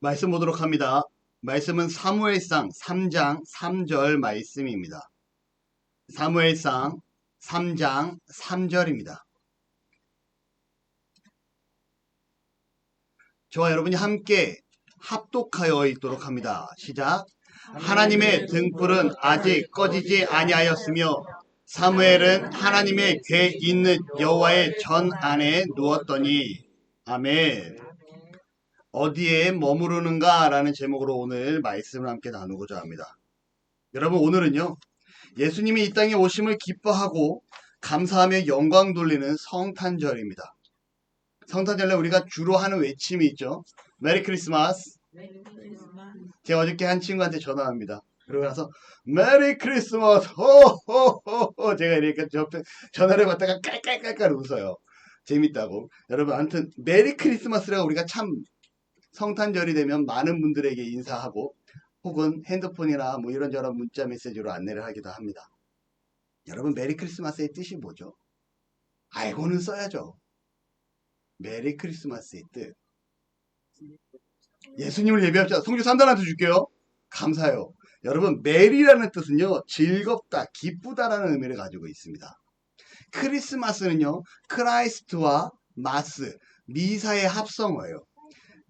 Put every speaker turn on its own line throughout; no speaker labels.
말씀 보도록 합니다. 말씀은 사무엘상 3장 3절 말씀입니다. 사무엘상 3장 3절입니다. 저와 여러분이 함께 합독하여 읽도록 합니다. 시작. 하나님의 등불은 아직 꺼지지 아니하였으며 사무엘은 하나님의 궤 있는 여호와의 전 안에 누웠더니. 아멘. 어디에 머무르는가 라는 제목으로 오늘 말씀을 함께 나누고자 합니다. 여러분, 오늘은요, 예수님이 이 땅에 오심을 기뻐하고 감사하며 영광 돌리는 성탄절입니다. 성탄절에 우리가 주로 하는 외침이 있죠. 메리 크리스마스. 제가 어저께 한 친구한테 전화합니다. 그러고 나서 메리 크리스마스 호호호호 제가 이렇게 전화를 받다가 깔깔깔깔 웃어요. 재밌다고. 여러분, 아무튼 메리 크리스마스라고 우리가 참 성탄절이 되면 많은 분들에게 인사하고 혹은 핸드폰이나 뭐 이런저런 문자 메시지로 안내를 하기도 합니다. 여러분, 메리 크리스마스의 뜻이 뭐죠? 알고는 써야죠. 메리 크리스마스의 뜻. 예수님을 예배합시다. 성주 3단한테 줄게요. 감사해요. 여러분, 메리라는 뜻은요, 즐겁다, 기쁘다라는 의미를 가지고 있습니다. 크리스마스는요, 크라이스트와 마스, 미사의 합성어예요.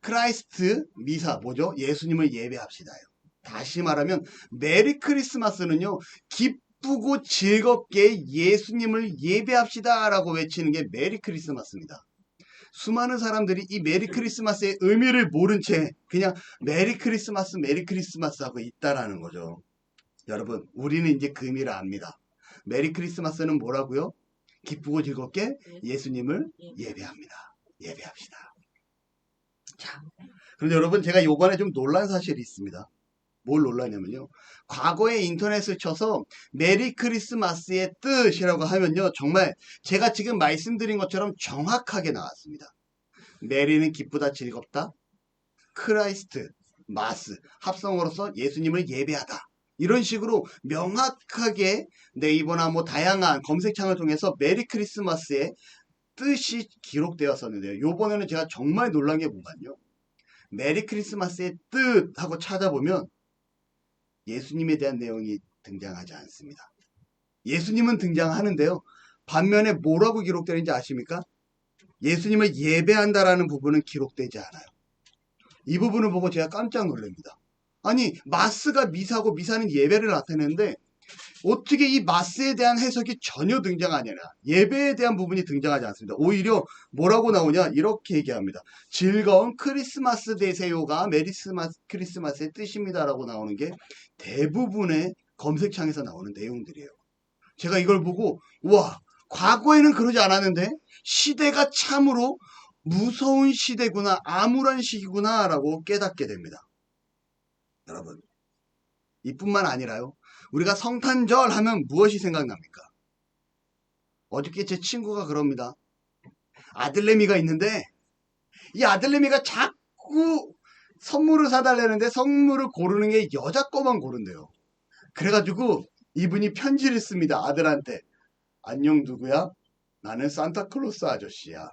크라이스트, 미사, 뭐죠? 예수님을 예배합시다요. 다시 말하면 메리 크리스마스는요, 기쁘고 즐겁게 예수님을 예배합시다 라고 외치는 게 메리 크리스마스입니다. 수많은 사람들이 이 메리 크리스마스의 의미를 모른 채 그냥 메리 크리스마스 하고 있다라는 거죠. 여러분, 우리는 이제 그 의미를 압니다. 메리 크리스마스는 뭐라고요? 기쁘고 즐겁게 예수님을 예배합니다. 예배합시다. 자, 그런데 여러분, 제가 요번에 좀 놀란 사실이 있습니다. 뭘 놀라냐면요, 과거에 인터넷을 쳐서 메리 크리스마스의 뜻이라고 하면요, 정말 제가 지금 말씀드린 것처럼 정확하게 나왔습니다. 메리는 기쁘다, 즐겁다, 크라이스트, 마스, 합성어로서 예수님을 예배하다, 이런 식으로 명확하게 네이버나 뭐 다양한 검색창을 통해서 메리 크리스마스의 뜻이 기록되었었는데요, 요번에는 제가 정말 놀란 게 뭐냐면요, 메리 크리스마스의 뜻하고 찾아보면 예수님에 대한 내용이 등장하지 않습니다. 예수님은 등장하는데요, 반면에 뭐라고 기록되는지 아십니까? 예수님을 예배한다라는 부분은 기록되지 않아요. 이 부분을 보고 제가 깜짝 놀랍니다. 아니, 마스가 미사고 미사는 예배를 나타내는데 어떻게 이 마스에 대한 해석이 전혀 등장하냐, 예배에 대한 부분이 등장하지 않습니다. 오히려 뭐라고 나오냐, 이렇게 얘기합니다. 즐거운 크리스마스 되세요가 메리 크리스마스의 뜻입니다 라고 나오는 게 대부분의 검색창에서 나오는 내용들이에요. 제가 이걸 보고 우와, 과거에는 그러지 않았는데 시대가 참으로 무서운 시대구나, 암울한 시기구나 라고 깨닫게 됩니다. 여러분, 이뿐만 아니라요, 우리가 성탄절 하면 무엇이 생각납니까? 어저께 제 친구가 그럽니다. 아들내미가 있는데 이 아들내미가 자꾸 선물을 사달라는데 선물을 고르는 게 여자 거만 고른대요. 그래가지고 이분이 편지를 씁니다. 아들한테. 안녕, 누구야? 나는 산타클로스 아저씨야.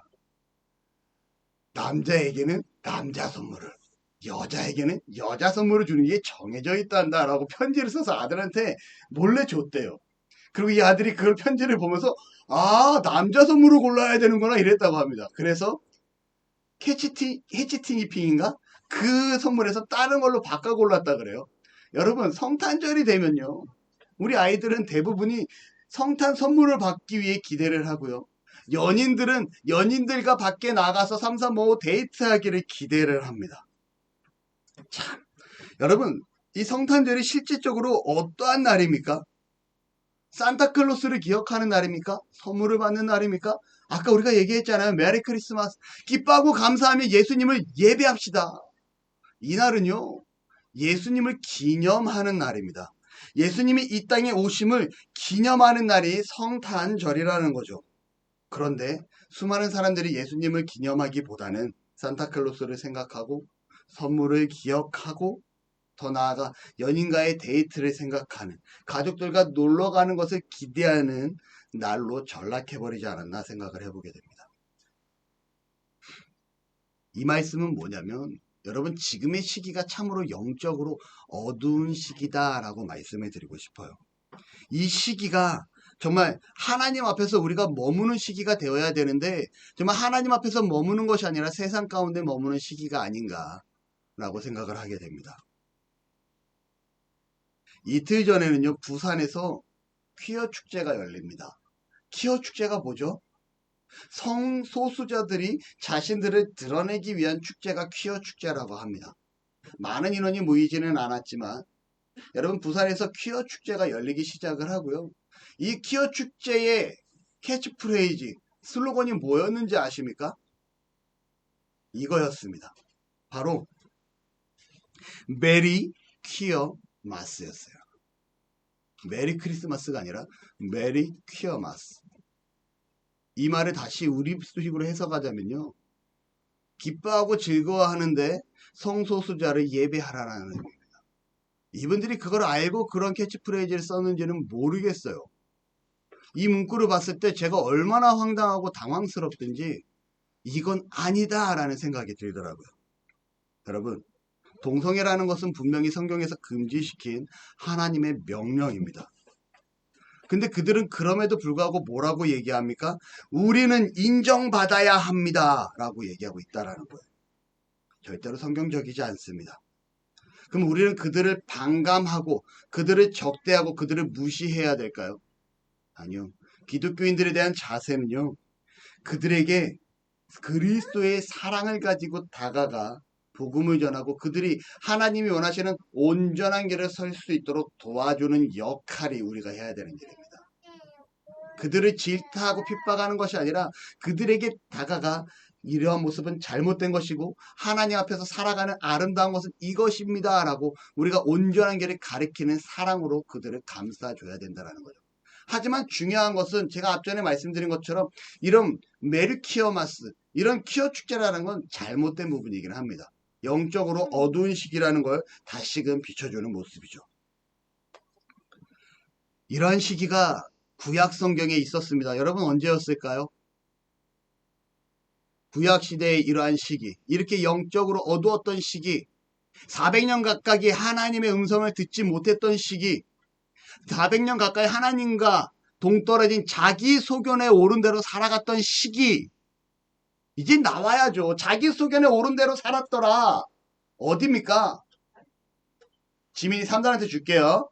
남자에게는 남자 선물을, 여자에게는 여자 선물을 주는 게 정해져 있단다 라고 편지를 써서 아들한테 몰래 줬대요. 그리고 이 아들이 그걸 편지를 보면서 아, 남자 선물을 골라야 되는구나 이랬다고 합니다. 그래서 해치티니핑인가? 그 선물에서 다른 걸로 바꿔 골랐다 그래요. 여러분, 성탄절이 되면요, 우리 아이들은 대부분이 성탄 선물을 받기 위해 기대를 하고요, 연인들은 연인들과 밖에 나가서 3, 4, 5 데이트하기를 기대를 합니다. 참, 여러분, 이 성탄절이 실질적으로 어떠한 날입니까? 산타클로스를 기억하는 날입니까? 선물을 받는 날입니까? 아까 우리가 얘기했잖아요. 메리 크리스마스. 기뻐하고 감사하며 예수님을 예배합시다. 이 날은요, 예수님을 기념하는 날입니다. 예수님이 이 땅에 오심을 기념하는 날이 성탄절이라는 거죠. 그런데 수많은 사람들이 예수님을 기념하기보다는 산타클로스를 생각하고 선물을 기억하고 더 나아가 연인과의 데이트를 생각하는, 가족들과 놀러 가는 것을 기대하는 날로 전락해버리지 않았나 생각을 해보게 됩니다. 이 말씀은 뭐냐면 여러분 지금의 시기가 참으로 영적으로 어두운 시기다라고 말씀을 드리고 싶어요. 이 시기가 정말 하나님 앞에서 우리가 머무는 시기가 되어야 되는데 정말 하나님 앞에서 머무는 것이 아니라 세상 가운데 머무는 시기가 아닌가라고 생각을 하게 됩니다. 이틀 전에는요, 부산에서 퀴어 축제가 열립니다. 퀴어 축제가 뭐죠? 성소수자들이 자신들을 드러내기 위한 축제가 퀴어 축제라고 합니다. 많은 인원이 모이지는 않았지만 여러분 부산에서 퀴어 축제가 열리기 시작을 하고요. 이 퀴어 축제의 캐치프레이즈, 슬로건이 뭐였는지 아십니까? 이거였습니다. 바로 메리 퀴어 마스였어요. 메리 크리스마스가 아니라 메리 퀴어 마스. 이 말을 다시 우리식으로 해석하자면요. 기뻐하고 즐거워하는데 성소수자를 예배하라는 의미입니다. 이분들이 그걸 알고 그런 캐치프레이즈를 썼는지는 모르겠어요. 이 문구를 봤을 때 제가 얼마나 황당하고 당황스럽든지 이건 아니다라는 생각이 들더라고요. 여러분, 동성애라는 것은 분명히 성경에서 금지시킨 하나님의 명령입니다. 근데 그들은 그럼에도 불구하고 뭐라고 얘기합니까? 우리는 인정받아야 합니다 라고 얘기하고 있다라는 거예요. 절대로 성경적이지 않습니다. 그럼 우리는 그들을 반감하고 그들을 적대하고 그들을 무시해야 될까요? 아니요. 기독교인들에 대한 자세는요, 그들에게 그리스도의 사랑을 가지고 다가가 복음을 전하고 그들이 하나님이 원하시는 온전한 길을 설 수 있도록 도와주는 역할이 우리가 해야 되는 일입니다. 그들을 질타하고 핍박하는 것이 아니라 그들에게 다가가 이러한 모습은 잘못된 것이고 하나님 앞에서 살아가는 아름다운 것은 이것입니다 라고 우리가 온전한 길을 가리키는 사랑으로 그들을 감싸줘야 된다는 거죠. 하지만 중요한 것은 제가 앞전에 말씀드린 것처럼 이런 메르키어마스, 이런 퀴어 축제라는 건 잘못된 부분이긴 합니다. 영적으로 어두운 시기라는 걸 다시금 비춰주는 모습이죠. 이러한 시기가 구약 성경에 있었습니다. 여러분 언제였을까요? 구약 시대의 이러한 시기, 이렇게 영적으로 어두웠던 시기, 400년 가까이 하나님의 음성을 듣지 못했던 시기, 400년 가까이 하나님과 동떨어진 자기 소견에 오른 대로 살아갔던 시기, 이제 나와야죠. 자기 소견에 오른 대로 살았더라. 어디입니까? 지민이 3단한테 줄게요.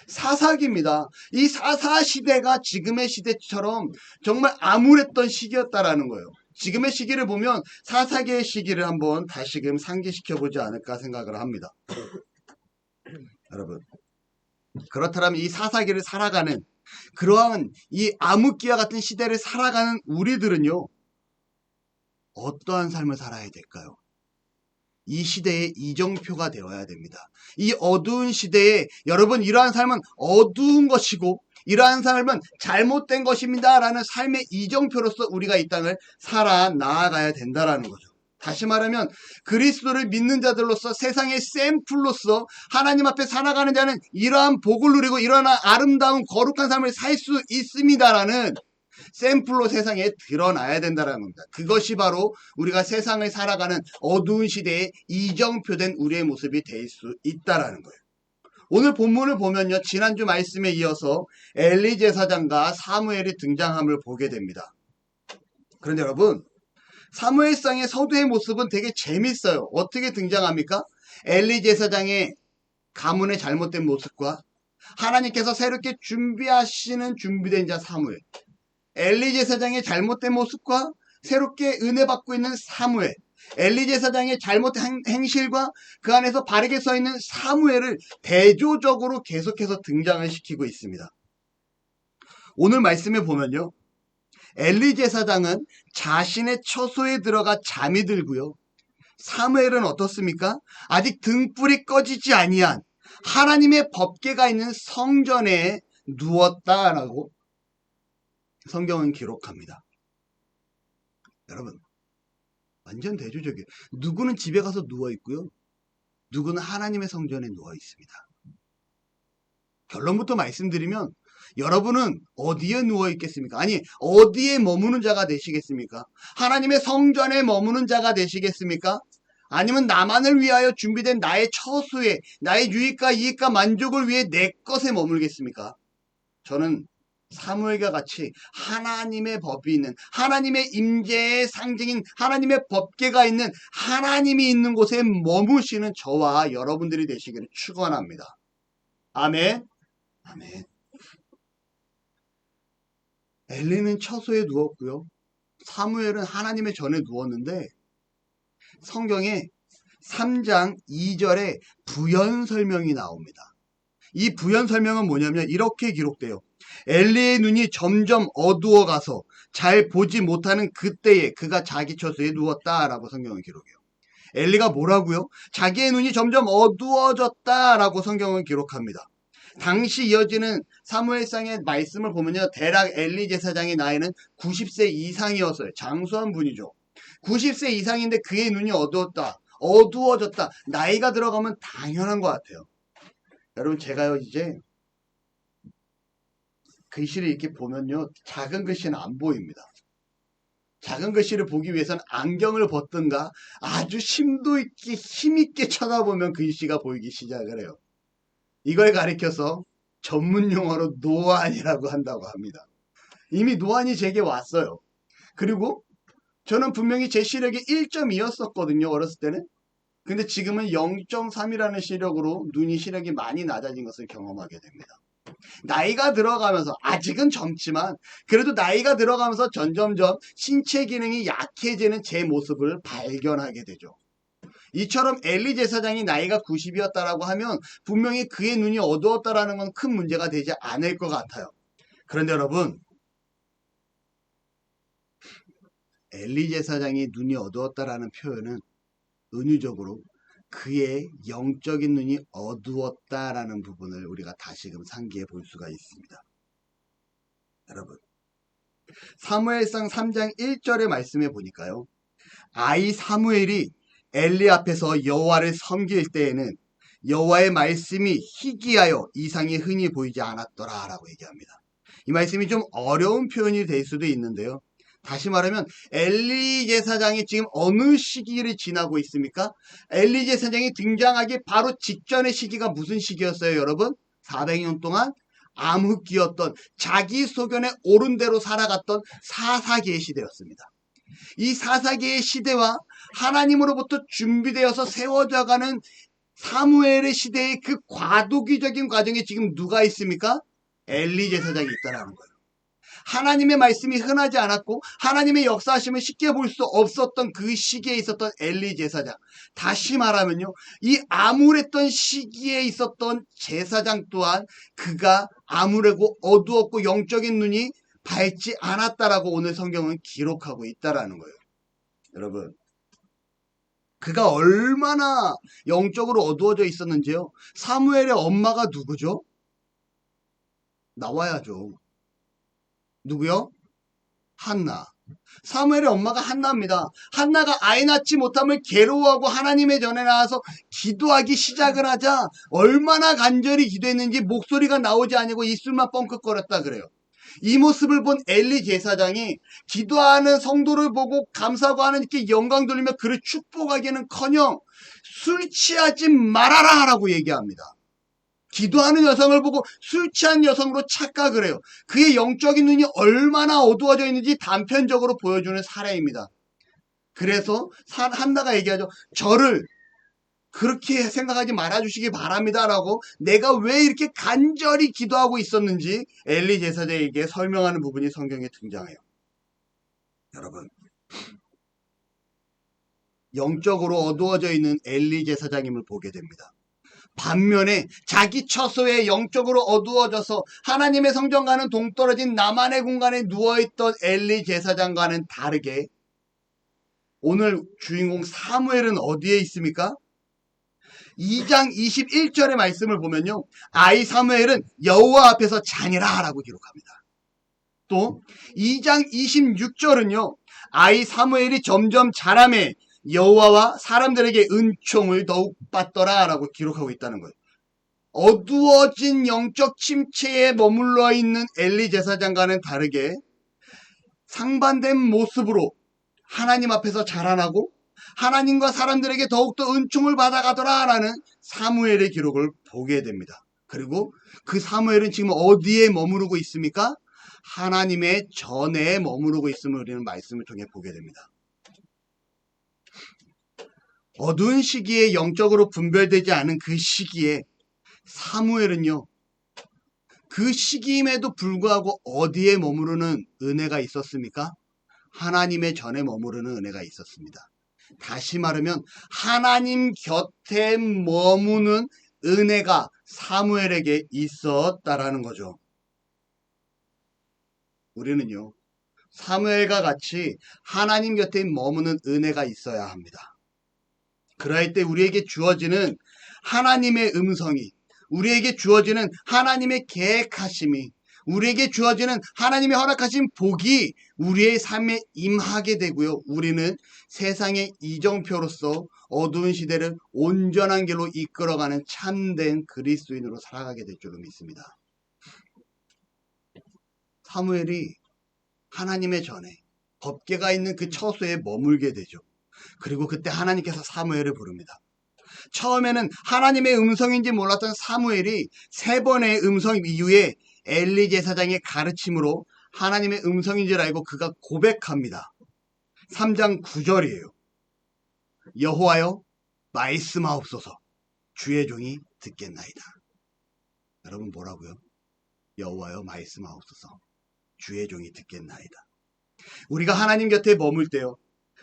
사사기입니다. 이 사사 시대가 지금의 시대처럼 정말 암울했던 시기였다라는 거예요. 지금의 시기를 보면 사사기의 시기를 한번 다시금 상기시켜보지 않을까 생각을 합니다. 여러분, 그렇다면 이 사사기를 살아가는 그러한 이 암흑기와 같은 시대를 살아가는 우리들은요, 어떠한 삶을 살아야 될까요? 이 시대의 이정표가 되어야 됩니다. 이 어두운 시대에 여러분 이러한 삶은 어두운 것이고 이러한 삶은 잘못된 것입니다 라는 삶의 이정표로서 우리가 이 땅을 살아 나아가야 된다라는 거죠. 다시 말하면 그리스도를 믿는 자들로서 세상의 샘플로서 하나님 앞에 살아가는 자는 이러한 복을 누리고 이러한 아름다운 거룩한 삶을 살 수 있습니다라는 샘플로 세상에 드러나야 된다는 겁니다. 그것이 바로 우리가 세상을 살아가는 어두운 시대에 이정표된 우리의 모습이 될 수 있다는 거예요. 오늘 본문을 보면요, 지난주 말씀에 이어서 엘리 제사장과 사무엘이 등장함을 보게 됩니다. 그런데 여러분, 사무엘상의 서두의 모습은 되게 재밌어요. 어떻게 등장합니까? 엘리 제사장의 가문의 잘못된 모습과 하나님께서 새롭게 준비하시는 준비된 자 사무엘, 엘리 제사장의 잘못된 모습과 새롭게 은혜 받고 있는 사무엘, 엘리 제사장의 잘못된 행실과 그 안에서 바르게 서 있는 사무엘을 대조적으로 계속해서 등장을 시키고 있습니다. 오늘 말씀에 보면요, 엘리 제사장은 자신의 처소에 들어가 잠이 들고요, 사무엘은 어떻습니까? 아직 등불이 꺼지지 아니한 하나님의 법궤가 있는 성전에 누웠다라고 성경은 기록합니다. 여러분, 완전 대조적이에요. 누구는 집에 가서 누워 있고요, 누구는 하나님의 성전에 누워 있습니다. 결론부터 말씀드리면 여러분은 어디에 누워 있겠습니까? 아니, 어디에 머무는 자가 되시겠습니까? 하나님의 성전에 머무는 자가 되시겠습니까? 아니면 나만을 위하여 준비된 나의 처수에 나의 유익과 이익과 만족을 위해 내 것에 머물겠습니까? 저는 사무엘과 같이 하나님의 법이 있는 하나님의 임재의 상징인 하나님의 법궤가 있는 하나님이 있는 곳에 머무시는 저와 여러분들이 되시기를 축원합니다. 아멘. 아멘. 엘리는 처소에 누웠고요. 사무엘은 하나님의 전에 누웠는데 성경에 3장 2절에 부연 설명이 나옵니다. 이 부연 설명은 뭐냐면 이렇게 기록돼요. 엘리의 눈이 점점 어두워가서 잘 보지 못하는 그때에 그가 자기 처소에 누웠다라고 성경은 기록해요. 엘리가 뭐라고요? 자기의 눈이 점점 어두워졌다라고 성경은 기록합니다. 당시 이어지는 사무엘상의 말씀을 보면요. 대략 엘리 제사장의 나이는 90세 이상이었어요. 장수한 분이죠. 90세 이상인데 그의 눈이 어두워졌다. 나이가 들어가면 당연한 것 같아요. 여러분 제가요 이제 글씨를 이렇게 보면요. 작은 글씨는 안 보입니다. 작은 글씨를 보기 위해서는 안경을 벗든가 아주 심도 있게 힘있게 쳐다보면 글씨가 보이기 시작을 해요. 이걸 가리켜서 전문 용어로 노안이라고 한다고 합니다. 이미 노안이 제게 왔어요. 그리고 저는 분명히 제 시력이 1.2였었거든요. 어렸을 때는. 근데 지금은 0.3이라는 시력으로 눈이 시력이 많이 낮아진 것을 경험하게 됩니다. 나이가 들어가면서 아직은 젊지만 그래도 나이가 들어가면서 점점점 신체 기능이 약해지는 제 모습을 발견하게 되죠. 이처럼 엘리 제사장이 나이가 90이었다라고 하면 분명히 그의 눈이 어두웠다라는 건 큰 문제가 되지 않을 것 같아요. 그런데 여러분 엘리 제사장이 눈이 어두웠다라는 표현은 은유적으로 그의 영적인 눈이 어두웠다라는 부분을 우리가 다시금 상기해 볼 수가 있습니다. 여러분 사무엘상 3장 1절의 말씀에 보니까요. 아이 사무엘이 엘리 앞에서 여호와를 섬길 때에는 여호와의 말씀이 희귀하여 이상이 흔히 보이지 않았더라 라고 얘기합니다. 이 말씀이 좀 어려운 표현이 될 수도 있는데요. 다시 말하면 엘리 제사장이 지금 어느 시기를 지나고 있습니까? 엘리 제사장이 등장하기 바로 직전의 시기가 무슨 시기였어요, 여러분? 400년 동안 암흑기였던 자기 소견에 옳은 대로 살아갔던 사사기의 시대였습니다. 이 사사기의 시대와 하나님으로부터 준비되어서 세워져가는 사무엘의 시대의 그 과도기적인 과정에 지금 누가 있습니까? 엘리 제사장이 있다라는 거예요. 하나님의 말씀이 흔하지 않았고 하나님의 역사하심을 쉽게 볼 수 없었던 그 시기에 있었던 엘리 제사장. 다시 말하면요. 이 암울했던 시기에 있었던 제사장 또한 그가 암울하고 어두웠고 영적인 눈이 밝지 않았다라고 오늘 성경은 기록하고 있다라는 거예요. 여러분 그가 얼마나 영적으로 어두워져 있었는지요. 사무엘의 엄마가 누구죠? 나와야죠. 누구요? 한나. 사무엘의 엄마가 한나입니다. 한나가 아이 낳지 못함을 괴로워하고 하나님의 전에 나와서 기도하기 시작을 하자 얼마나 간절히 기도했는지 목소리가 나오지 아니고 입술만 뻥긋거렸다 그래요. 이 모습을 본 엘리 제사장이 기도하는 성도를 보고 감사하고 하나님께 영광 돌리며 그를 축복하기는커녕 술 취하지 말아라 라고 얘기합니다. 기도하는 여성을 보고 술 취한 여성으로 착각을 해요. 그의 영적인 눈이 얼마나 어두워져 있는지 단편적으로 보여주는 사례입니다. 그래서 한나가 얘기하죠. 저를 그렇게 생각하지 말아주시기 바랍니다 라고 내가 왜 이렇게 간절히 기도하고 있었는지 엘리 제사장에게 설명하는 부분이 성경에 등장해요. 여러분 영적으로 어두워져 있는 엘리 제사장임을 보게 됩니다. 반면에 자기 처소에 영적으로 어두워져서 하나님의 성전과는 동떨어진 나만의 공간에 누워있던 엘리 제사장과는 다르게 오늘 주인공 사무엘은 어디에 있습니까? 2장 21절의 말씀을 보면요. 아이 사무엘은 여호와 앞에서 자니라 라고 기록합니다. 또 2장 26절은요. 아이 사무엘이 점점 자라매 여호와와 사람들에게 은총을 더욱 받더라 라고 기록하고 있다는 거예요. 어두워진 영적 침체에 머물러 있는 엘리 제사장과는 다르게 상반된 모습으로 하나님 앞에서 자라나고 하나님과 사람들에게 더욱더 은총을 받아가더라라는 사무엘의 기록을 보게 됩니다. 그리고 그 사무엘은 지금 어디에 머무르고 있습니까? 하나님의 전에 머무르고 있음을 우리는 말씀을 통해 보게 됩니다. 어두운 시기에 영적으로 분별되지 않은 그 시기에 사무엘은요, 그 시기임에도 불구하고 어디에 머무르는 은혜가 있었습니까? 하나님의 전에 머무르는 은혜가 있었습니다. 다시 말하면 하나님 곁에 머무는 은혜가 사무엘에게 있었다라는 거죠. 우리는요, 사무엘과 같이 하나님 곁에 머무는 은혜가 있어야 합니다. 그럴 때 우리에게 주어지는 하나님의 음성이, 우리에게 주어지는 하나님의 계획하심이, 우리에게 주어지는 하나님의 허락하신 복이 우리의 삶에 임하게 되고요. 우리는 세상의 이정표로서 어두운 시대를 온전한 길로 이끌어가는 참된 그리스도인으로 살아가게 될 줄로 믿습니다. 사무엘이 하나님의 전에 법궤가 있는 그 처소에 머물게 되죠. 그리고 그때 하나님께서 사무엘을 부릅니다. 처음에는 하나님의 음성인지 몰랐던 사무엘이 3번의 음성 이후에 엘리 제사장의 가르침으로 하나님의 음성인 줄 알고 그가 고백합니다. 3장 9절이에요. 여호와여 말씀하옵소서 주의 종이 듣겠나이다. 여러분 뭐라고요? 여호와여 말씀하옵소서 주의 종이 듣겠나이다. 우리가 하나님 곁에 머물 때요,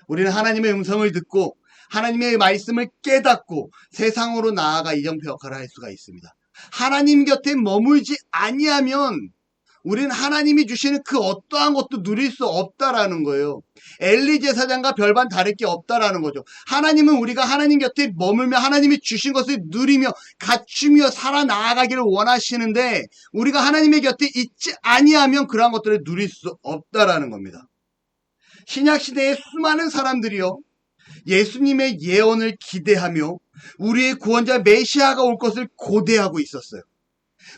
우리는 하나님의 음성을 듣고 하나님의 말씀을 깨닫고 세상으로 나아가 이정표 역할을 할 수가 있습니다. 하나님 곁에 머물지 아니하면 우리는 하나님이 주시는 그 어떠한 것도 누릴 수 없다라는 거예요. 엘리 제사장과 별반 다를 게 없다라는 거죠. 하나님은 우리가 하나님 곁에 머물며 하나님이 주신 것을 누리며 갖추며 살아나가기를 원하시는데 우리가 하나님의 곁에 있지 아니하면 그러한 것들을 누릴 수 없다라는 겁니다. 신약시대의 수많은 사람들이요, 예수님의 예언을 기대하며 우리의 구원자 메시아가 올 것을 고대하고 있었어요.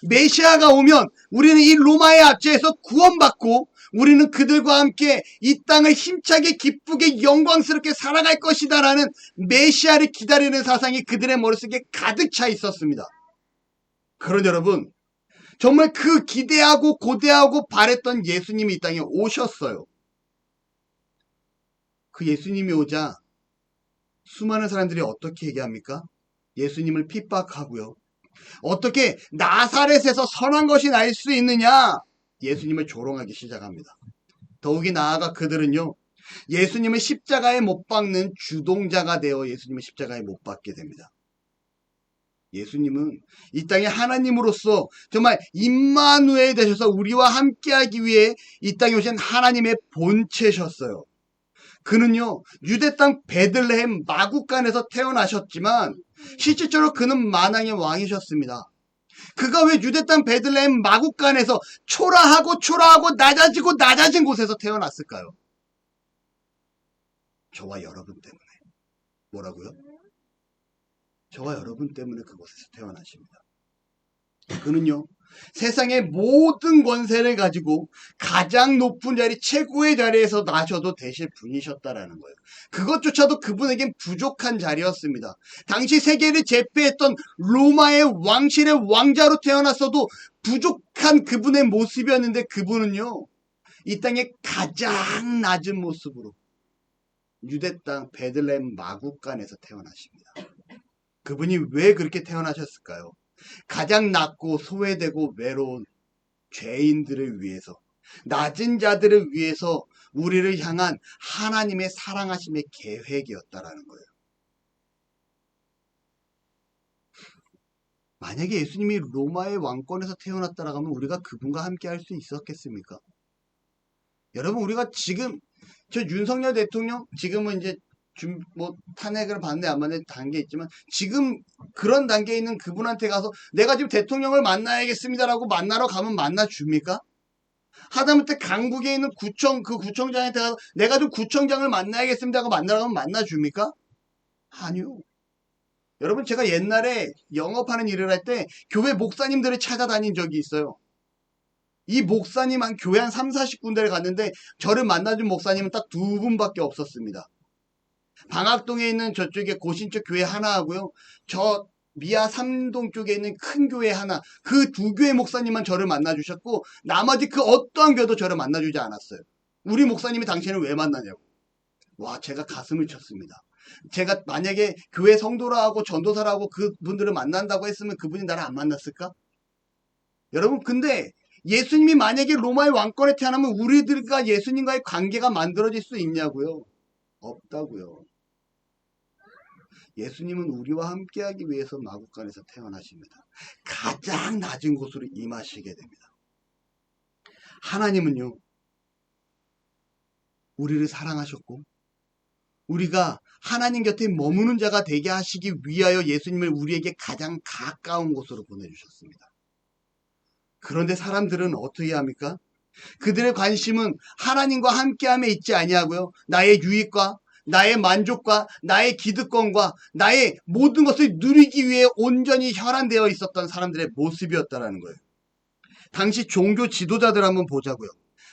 메시아가 오면 우리는 이 로마의 압제에서 구원받고 우리는 그들과 함께 이 땅을 힘차게 기쁘게 영광스럽게 살아갈 것이다 라는 메시아를 기다리는 사상이 그들의 머릿속에 가득 차 있었습니다. 그런데 여러분, 정말 그 기대하고 고대하고 바랬던 예수님이 이 땅에 오셨어요. 그 예수님이 오자 수많은 사람들이 어떻게 얘기합니까? 예수님을 핍박하고요. 어떻게 나사렛에서 선한 것이 날 수 있느냐? 예수님을 조롱하기 시작합니다. 더욱이 나아가 그들은요, 예수님을 십자가에 못 박는 주동자가 되어 예수님을 십자가에 못 박게 됩니다. 예수님은 이 땅에 하나님으로서 정말 임마누엘 되셔서 우리와 함께하기 위해 이 땅에 오신 하나님의 본체셨어요. 그는요, 유대 땅 베들레헴 마구간에서 태어나셨지만 실질적으로 그는 만왕의 왕이셨습니다. 그가 왜 유대 땅 베들레헴 마구간에서 초라하고 낮아지고 낮아진 곳에서 태어났을까요? 저와 여러분 때문에. 뭐라고요? 저와 여러분 때문에 그곳에서 태어나십니다. 그는요, 세상의 모든 권세를 가지고 가장 높은 자리, 최고의 자리에서 나셔도 되실 분이셨다라는 거예요. 그것조차도 그분에겐 부족한 자리였습니다. 당시 세계를 제패했던 로마의 왕실의 왕자로 태어났어도 부족한 그분의 모습이었는데 그분은요, 이 땅의 가장 낮은 모습으로 유대 땅 베들레헴 마구간에서 태어나십니다. 그분이 왜 그렇게 태어나셨을까요? 가장 낮고 소외되고 외로운 죄인들을 위해서, 낮은 자들을 위해서 우리를 향한 하나님의 사랑하심의 계획이었다라는 거예요. 만약에 예수님이 로마의 왕권에서 태어났다라고 하면 우리가 그분과 함께 할 수 있었겠습니까? 여러분, 우리가 지금 저 윤석열 대통령 지금은 이제 탄핵을 받는데 안 받는 단계에 있지만 지금 그런 단계에 있는 그분한테 가서 내가 지금 대통령을 만나야겠습니다라고 만나러 가면 만나줍니까? 하다못해 강북에 있는 그 구청장한테 가서 내가 좀 구청장을 만나야겠습니다 하고 만나러 가면 만나줍니까? 아니요. 여러분, 제가 옛날에 영업하는 일을 할 때 교회 목사님들을 찾아다닌 적이 있어요. 이 목사님 한 교회 한 3, 40군데를 갔는데 저를 만나준 목사님은 딱 2분밖에 없었습니다. 방학동에 있는 저쪽에 고신적 교회 하나 하고요. 저 미아 3동 쪽에 있는 큰 교회 하나, 그 두 교회 목사님만 저를 만나주셨고 나머지 그 어떠한 교회도 저를 만나주지 않았어요. 우리 목사님이 당신을 왜 만나냐고. 와, 제가 가슴을 쳤습니다. 제가 만약에 교회 성도라고 전도사라고 그분들을 만난다고 했으면 그분이 나를 안 만났을까? 여러분, 근데 예수님이 만약에 로마의 왕권에 태어나면 우리들과 예수님과의 관계가 만들어질 수 있냐고요? 없다고요. 예수님은 우리와 함께하기 위해서 마국간에서 태어나십니다. 가장 낮은 곳으로 임하시게 됩니다. 하나님은요, 우리를 사랑하셨고 우리가 하나님 곁에 머무는 자가 되게 하시기 위하여 예수님을 우리에게 가장 가까운 곳으로 보내주셨습니다. 그런데 사람들은 어떻게 합니까? 그들의 관심은 하나님과 함께함에 있지 아니하고요. 나의 유익과 나의 만족과 나의 기득권과 나의 모든 것을 누리기 위해 온전히 혈안되어 있었던 사람들의 모습이었다라는 거예요. 당시 종교 지도자들 한번 보자고요.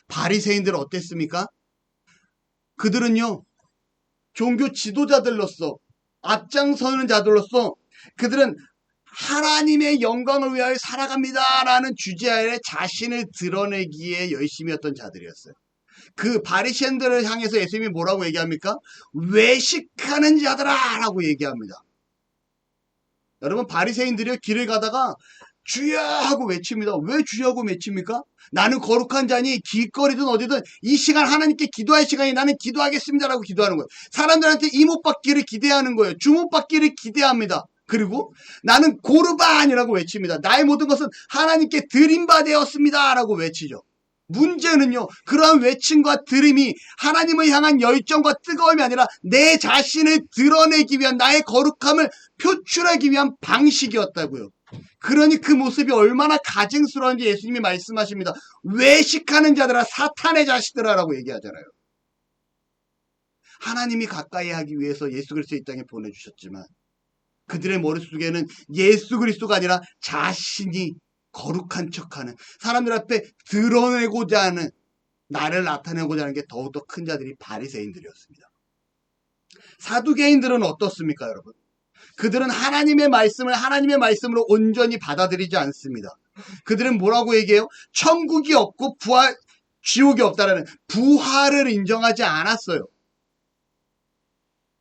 바리새인들 어땠습니까? 그들은요, 종교 지도자들로서 앞장서는 자들로서 그들은 하나님의 영광을 위하여 살아갑니다라는 주제하에 자신을 드러내기에 열심히 했던 자들이었어요. 그 바리새인들을 향해서 예수님이 뭐라고 얘기합니까? 외식하는 자들아 라고 얘기합니다. 여러분, 바리새인들이 길을 가다가 주여 하고 외칩니다. 왜 주여 하고 외칩니까? 나는 거룩한 자니 길거리든 어디든 이 시간 하나님께 기도할 시간이 나는 기도하겠습니다라고 기도하는 거예요. 사람들한테 이못받기를 기대하는 거예요. 주못받기를 기대합니다. 그리고 나는 고르반이라고 외칩니다. 나의 모든 것은 하나님께 드린 바 되었습니다 라고 외치죠. 문제는요, 그러한 외침과 드림이 하나님을 향한 열정과 뜨거움이 아니라 내 자신을 드러내기 위한, 나의 거룩함을 표출하기 위한 방식이었다고요. 그러니 그 모습이 얼마나 가증스러운지 예수님이 말씀하십니다. 외식하는 자들아, 사탄의 자식들아 라고 얘기하잖아요. 하나님이 가까이 하기 위해서 예수 그리스도 이 땅에 보내주셨지만 그들의 머릿속에는 예수 그리스도가 아니라 자신이 거룩한 척하는, 사람들 앞에 드러내고자 하는, 나를 나타내고자 하는 게 더욱더 큰 자들이 바리새인들이었습니다. 사두개인들은 어떻습니까, 여러분? 그들은 하나님의 말씀을 하나님의 말씀으로 온전히 받아들이지 않습니다. 그들은 뭐라고 얘기해요? 천국이 없고 부활, 지옥이 없다라는 부활을 인정하지 않았어요.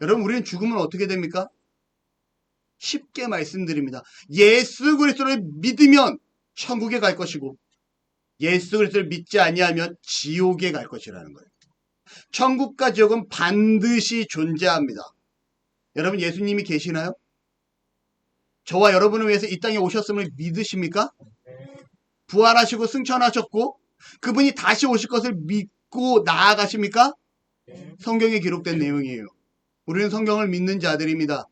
여러분, 우리는 죽으면 어떻게 됩니까? 쉽게 말씀드립니다. 예수 그리스도를 믿으면 천국에 갈 것이고 예수 그리스도를 믿지 아니하면 지옥에 갈 것이라는 거예요. 천국과 지옥은 반드시 존재합니다. 여러분, 예수님이 계시나요? 저와 여러분을 위해서 이 땅에 오셨음을 믿으십니까? 부활하시고 승천하셨고 그분이 다시 오실 것을 믿고 나아가십니까? 성경에 기록된 내용이에요. 우리는 성경을 믿는 자들입니다.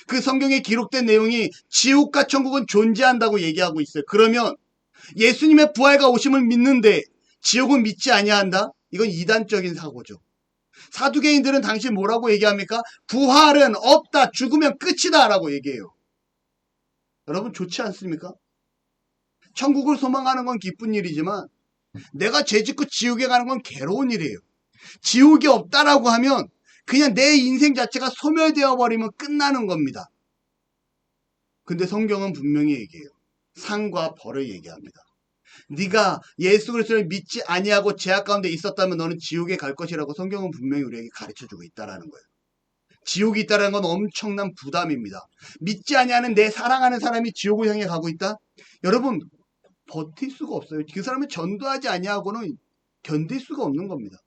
그 성경에 기록된 내용이 지옥과 천국은 존재한다고 얘기하고 있어요. 그러면 예수님의 부활과 오심을 믿는데 지옥은 믿지 아니한다? 이건 이단적인 사고죠. 사두개인들은 당시 뭐라고 얘기합니까? 부활은 없다, 죽으면 끝이다 라고 얘기해요. 여러분, 좋지 않습니까? 천국을 소망하는 건 기쁜 일이지만 내가 죄짓고 지옥에 가는 건 괴로운 일이에요. 지옥이 없다라고 하면 그냥 내 인생 자체가 소멸되어 버리면 끝나는 겁니다. 근데 성경은 분명히 얘기해요. 상과 벌을 얘기합니다. 네가 예수 그리스도를 믿지 아니하고 죄악 가운데 있었다면 너는 지옥에 갈 것이라고 성경은 분명히 우리에게 가르쳐주고 있다라는 거예요. 지옥이 있다는 건 엄청난 부담입니다. 믿지 아니하는 내 사랑하는 사람이 지옥을 향해 가고 있다? 여러분, 버틸 수가 없어요. 그 사람을 전도하지 아니하고는 견딜 수가 없는 겁니다.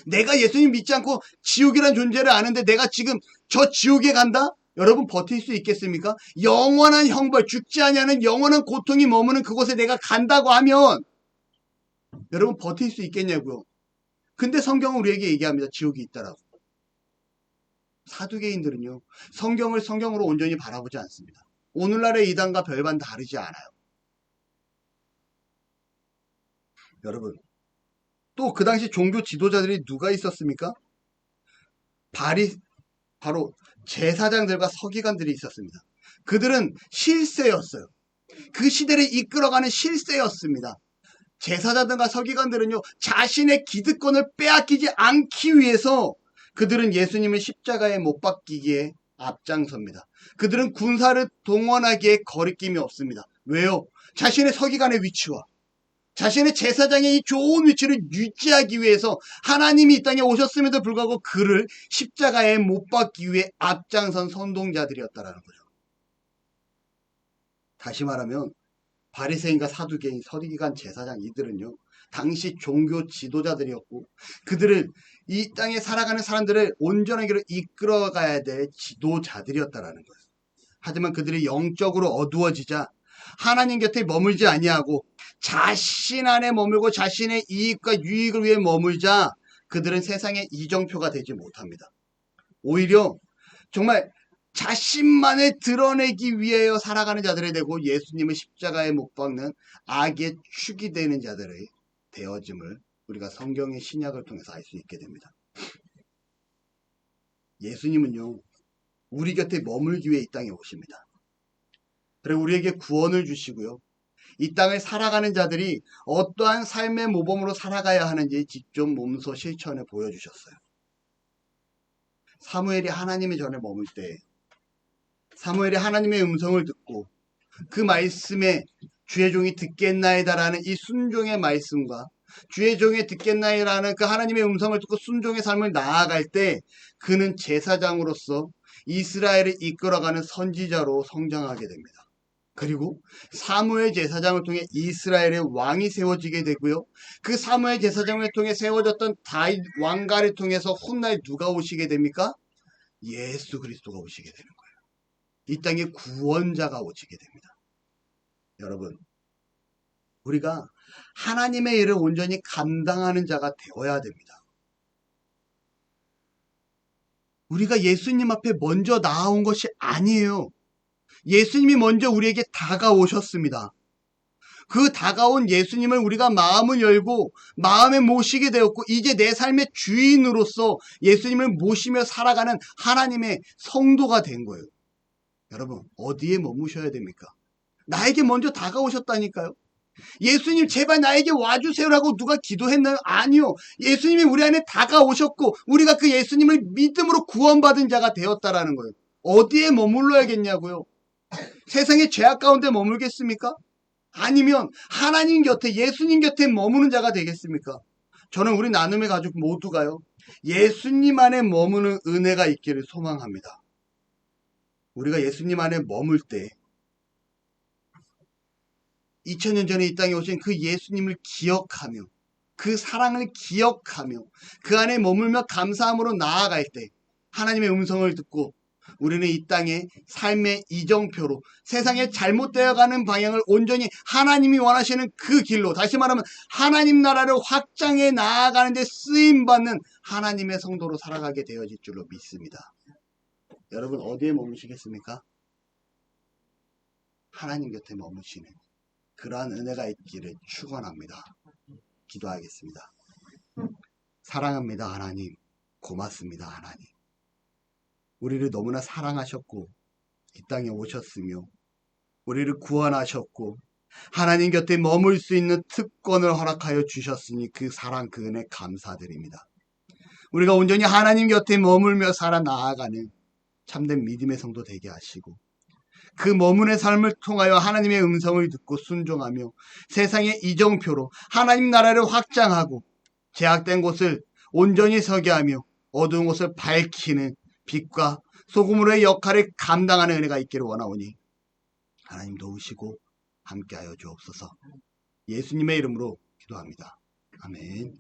내가 예수님 믿지 않고 지옥이란 존재를 아는데 내가 지금 저 지옥에 간다? 여러분, 버틸 수 있겠습니까? 영원한 형벌, 죽지 아니하는 영원한 고통이 머무는 그곳에 내가 간다고 하면 여러분, 버틸 수 있겠냐고요. 근데 성경은 우리에게 얘기합니다. 지옥이 있다라고. 사두개인들은요, 성경을 성경으로 온전히 바라보지 않습니다. 오늘날의 이단과 별반 다르지 않아요. 여러분, 또 그 당시 종교 지도자들이 누가 있었습니까? 바로 제사장들과 서기관들이 있었습니다. 그들은 실세였어요. 그 시대를 이끌어가는 실세였습니다. 제사장들과 서기관들은요, 자신의 기득권을 빼앗기지 않기 위해서 그들은 예수님을 십자가에 못 박히기에 앞장섭니다. 그들은 군사를 동원하기에 거리낌이 없습니다. 왜요? 자신의 서기관의 위치와 자신의 제사장의 이 좋은 위치를 유지하기 위해서 하나님이 이 땅에 오셨음에도 불구하고 그를 십자가에 못 박기 위해 앞장선 선동자들이었다라는 거죠. 다시 말하면 바리새인과 사두개인, 서기관, 제사장 이들은요, 당시 종교 지도자들이었고 그들을 이 땅에 살아가는 사람들을 온전하게 이끌어가야 될 지도자들이었다라는 거예요. 하지만 그들이 영적으로 어두워지자 하나님 곁에 머물지 아니하고 자신 안에 머물고 자신의 이익과 유익을 위해 머물자 그들은 세상의 이정표가 되지 못합니다. 오히려 정말 자신만을 드러내기 위하여 살아가는 자들이 되고 예수님을 십자가에 못 박는 악의 축이 되는 자들이 되어짐을 우리가 성경의 신약을 통해서 알 수 있게 됩니다. 예수님은요, 우리 곁에 머물기 위해 이 땅에 오십니다. 그리고 우리에게 구원을 주시고요. 이 땅을 살아가는 자들이 어떠한 삶의 모범으로 살아가야 하는지 직접 몸소 실천해 보여주셨어요. 사무엘이 하나님의 전에 머물 때 사무엘이 하나님의 음성을 듣고 그 말씀에 주의 종이 듣겠나이다라는 이 순종의 말씀과 주의 종이 듣겠나이라는 그 하나님의 음성을 듣고 순종의 삶을 나아갈 때 그는 제사장으로서 이스라엘을 이끌어가는 선지자로 성장하게 됩니다. 그리고 사무엘 제사장을 통해 이스라엘의 왕이 세워지게 되고요. 그 사무엘 제사장을 통해 세워졌던 다윗 왕가를 통해서 훗날 누가 오시게 됩니까? 예수 그리스도가 오시게 되는 거예요. 이 땅에 구원자가 오시게 됩니다. 여러분, 우리가 하나님의 일을 온전히 감당하는 자가 되어야 됩니다. 우리가 예수님 앞에 먼저 나아온 것이 아니에요. 예수님이 먼저 우리에게 다가오셨습니다. 그 다가온 예수님을 우리가 마음을 열고 마음에 모시게 되었고 이제 내 삶의 주인으로서 예수님을 모시며 살아가는 하나님의 성도가 된 거예요. 여러분, 어디에 머무셔야 됩니까? 나에게 먼저 다가오셨다니까요. 예수님 제발 나에게 와주세요라고 누가 기도했나요? 아니요. 예수님이 우리 안에 다가오셨고 우리가 그 예수님을 믿음으로 구원받은 자가 되었다라는 거예요. 어디에 머물러야겠냐고요? 세상의 죄악 가운데 머물겠습니까? 아니면 하나님 곁에 예수님 곁에 머무는 자가 되겠습니까? 저는 우리 나눔의 가족 모두가요. 예수님 안에 머무는 은혜가 있기를 소망합니다. 우리가 예수님 안에 머물 때 2000년 전에 이 땅에 오신 그 예수님을 기억하며 그 사랑을 기억하며 그 안에 머물며 감사함으로 나아갈 때 하나님의 음성을 듣고 우리는 이 땅에 삶의 이정표로 세상에 잘못되어가는 방향을 온전히 하나님이 원하시는 그 길로, 다시 말하면 하나님 나라를 확장해 나아가는 데 쓰임받는 하나님의 성도로 살아가게 되어질 줄로 믿습니다. 여러분 어디에 머무시겠습니까? 하나님 곁에 머무시는 그러한 은혜가 있기를 축원합니다. 기도하겠습니다. 사랑합니다 하나님. 고맙습니다 하나님. 우리를 너무나 사랑하셨고 이 땅에 오셨으며 우리를 구원하셨고 하나님 곁에 머물 수 있는 특권을 허락하여 주셨으니 그 사랑 그 은혜 감사드립니다. 우리가 온전히 하나님 곁에 머물며 살아 나아가는 참된 믿음의 성도 되게 하시고 그 머문의 삶을 통하여 하나님의 음성을 듣고 순종하며 세상의 이정표로 하나님 나라를 확장하고 제약된 곳을 온전히 서게 하며 어두운 곳을 밝히는 빛과 소금으로의 역할을 감당하는 은혜가 있기를 원하오니 하나님 도우시고 함께하여 주옵소서. 예수님의 이름으로 기도합니다. 아멘.